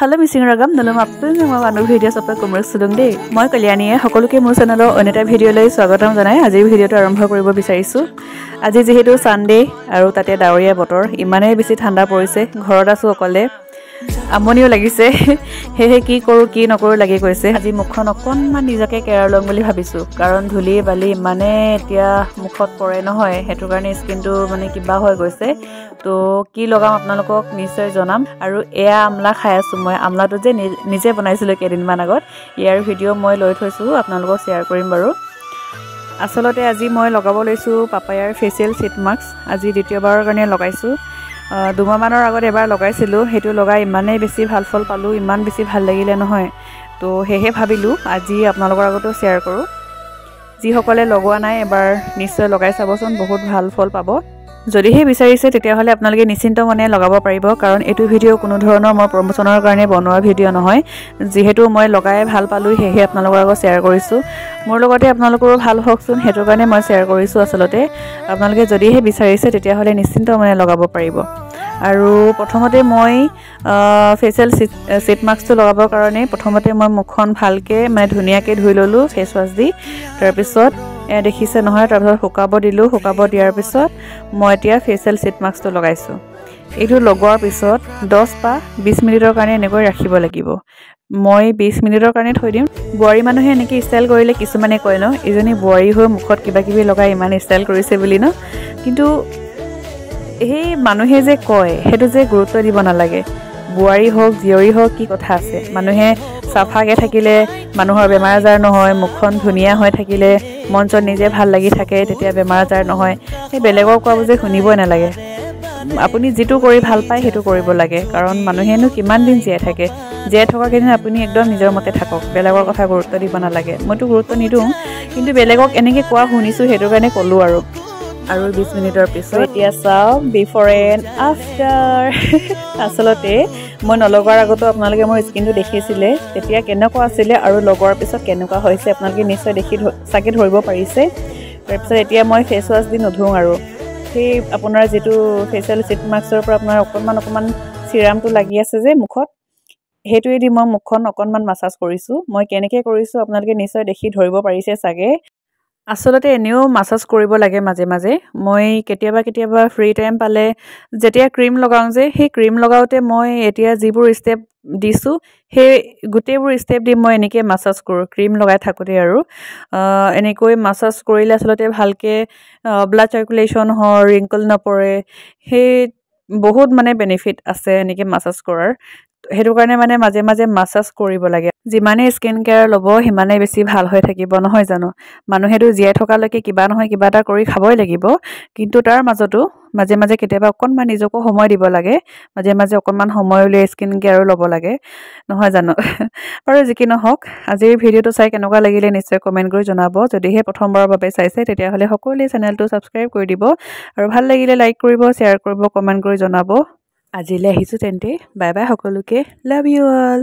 Hello Missing Ragam Nulum Apple Manu videos of a commerce Sunday. My Kalyani, Hokoluke Musanalo, Oneta video lay Swagatam Zana, as if video to Ramho Bisaisu. As is Hidu Sunday, Arutate Daria Botor, Imane visit Handa Poise, Horoda Sokole. Amonio লাগিছে হেহে কি কৰো কি নকৰো লাগি কৈছে আজি মুখখন অকনমান নিজকে কেয়াৰ লম বুলি ভাবিছো কাৰণ ধুলি বালি মানে এতিয়া মুখত পৰে নহয় হেতু কাৰণে স্কিনটো মানে কিবা হৈ গৈছে তো কি লগাম আপোনালোকক নিশ্চয় জনাম আৰু এয়া আমলা খাই আছো মই আমলাটো যে নিজে বনাইছিলো কেদিনমান আগত ইয়াৰ ভিডিও মই লৈ থৈছো আপোনালোকক শেয়াৰ কৰিম বাৰু আসলতে আজি মই লগাব লৈছো পাপায়াৰ ফেচিয়েল সিট মাস্ক আজি দ্বিতীয়বাৰৰ কাৰণে লগাইছো দুমামানৰ আগত এবাৰ লগাইছিলো হেতু লগাই ইমানে বেছি ভাল ফল পালো ইমান বেছি ভাল লাগিলে নহয় তো হেহে ভাবিলো আজি আপোনালোকৰ আগতো শেয়াৰ কৰো যি সকলে লগোৱা নাই এবাৰ নিশ্চয় লগাই চাবচোন বহুত ভাল ফল পাব যদি হে বিচাৰিছে তেতিয়া হলে আপোনালোকে নিশ্চিন্ত মনে লগাব পাৰিব কাৰণ এটো ভিডিও কোনো ধৰণৰ মই প্ৰমোচনৰ কাৰণে বনোৱা ভিডিও নহয় যেহেতু মই লগাই ভাল পালো হেহে আপোনালোকৰ আগত শেয়াৰ কৰিছো মোৰ লগতে আপোনালোকৰো ভাল হকচোন হেতু কাৰণে মই শেয়াৰ কৰিছো আসলতে আপোনালোকে যদি হে বিচাৰিছে তেতিয়া হলে নিশ্চিন্ত মনে লগাব পাৰিব আৰু প্ৰথমতে মই ফেচিয়েল সিট মাস্কটো লগাবৰ কাৰণে প্ৰথমতে মই মুখখন ভালকে মানে ধুনিয়াকে ধুই ললো ফেস ওয়াশ দি তাৰ পিছত দেখিছে নহয় তাৰ পিছত শুকাব দিলো শুকাব দিয়াৰ পিছত মই এতিয়া ফেচিয়েল সিট মাস্কটো লগাইছো এইটো লগোৱাৰ পিছত 10 বা 20 মিনিটৰ কাৰণে এনেকৈ ৰাখিব লাগিব মই 20 মিনিটৰ কাৰণে থৈ দিম বুৱাৰী মানুহে এনেকৈ ষ্টাইল কৰিলে কিছুমানে কয় ন এজনী বুৱাৰী হৈ মুখত কিবা কিবি লগাই ইমান ষ্টাইল কৰিছে বুলি ন কিন্তু এই মানুহে যে কয় হেতু যে গুৰুত্ব দিব নালাগে বুৱাৰী হোক জিয়ৰী হোক কি কথা আছে মানুহে সাফাকে থাকিলে মানুহৰ বেমাৰ আজাৰ নহয় মুখখন ধুনিয়া হৈ থাকিলে মনজন নিজে ভাল লাগি থাকে তেতিয়া বেমাৰ আজাৰ নহয় এই বেলেগক কোৱা বুজে শুনিবই নালাগে আপুনি যেটো কৰি ভাল পায় হেতু কৰিব লাগে কাৰণ মানুহেনো কিমান দিন জীয়াই থাকে জীয়াই থকা কেদিন আপুনি একদম নিজৰ মতে থাকক বেলেগৰ কথা গুৰুত্ব দিব নালাগে মইতো গুৰুত্ব নিদু কিন্তু বেলেগক এনেকৈ কোৱা শুনিছো হেতু কাৰণে কলো আৰু 20 মিনিটৰ পিছত এতিয়া চাও বিফৰ এণ্ড আফটাৰ আসলতে মই নলগাৰ আগতো আপোনালোকে মোৰ স্কিনটো দেখিছিলে তেতিয়া কেনেকুৱা আছিল আৰু লগোৱাৰ পিছত কেনেকুৱা হৈছে আপোনালোকে নিশ্চয় দেখি সাকে ধৰিব পাৰিছে তাৰ পিছত এতিয়া মই ফেস ওয়াশ দি নধুং আৰু সেই আপোনাৰ যেটো ফেচিয়েল সিট মাস্কৰ পৰা আপোনাৰ অকমান সিৰামটো লাগি আছে যে মুখত হেতুৱে দি মই মুখখন অকনমান মাসাজ কৰিছো মই কেনেকৈ কৰিছো আপোনালোকে নিশ্চয় দেখি ধৰিব পাৰিছে সাগে আসলতে এনেও মাসাজ কৰিব লাগে মাজে মাজে মই কেতিয়াবা ফ্ৰী টাইম পালে যেতিয়া ক্ৰীম লগাও যে সেই ক্ৰীম লগাওতে মই এতিয়া যিবোৰ স্টেপ দিছো সেই গুটেবোৰ স্টেপ দি মই এনেকৈ মাসাজ কৰো ক্ৰীম লগাই থাকোতে আৰু এনেকৈ মাসাজ কৰিলে আসলতে ভালকে ব্লাড সাৰ্কুলেশন হয় ৰিংকল নপৰে সেই বহুত মানে বেনিফিট আছে এনেকৈ মাসাজ কৰাৰ হেতু কাৰণে মানে মাজে মাজে মাসাজ কৰিব লাগে যিমানে স্কিন কেয়াৰ লব হিমানে বেছি ভাল হৈ থাকিব নহয় জানো মানুহেটো জীয়াই থকালৈকে কিবা নহয় কিবা এটা কৰি খাবই লাগিব কিন্তু তাৰ মাজতো মাজে মাজে কেতিয়াবা অকনমান নিজকে সময় দিব লাগে মাজে মাজে অকনমান সময় লৈ স্কিন কেয়াৰ লব লাগে নহয় জানো আৰু যিকি নহওক আজিৰ ভিডিওটো চাই কেনেকুৱা লাগিলে নিশ্চয় কমেন্ট কৰি জনাব যদিহে প্ৰথমবাৰৰ বাবে চাইছে তেতিয়া হলে সকলোৱে চেনেলটো সাবস্ক্ৰাইব কৰি দিব আৰু ভাল লাগিলে লাইক কৰিব শেয়াৰ কৰিব কমেন্ট কৰি জনাব আজিলে আহিছো তেন্তে বাই বাই সকলোকে লাভ ইউ অল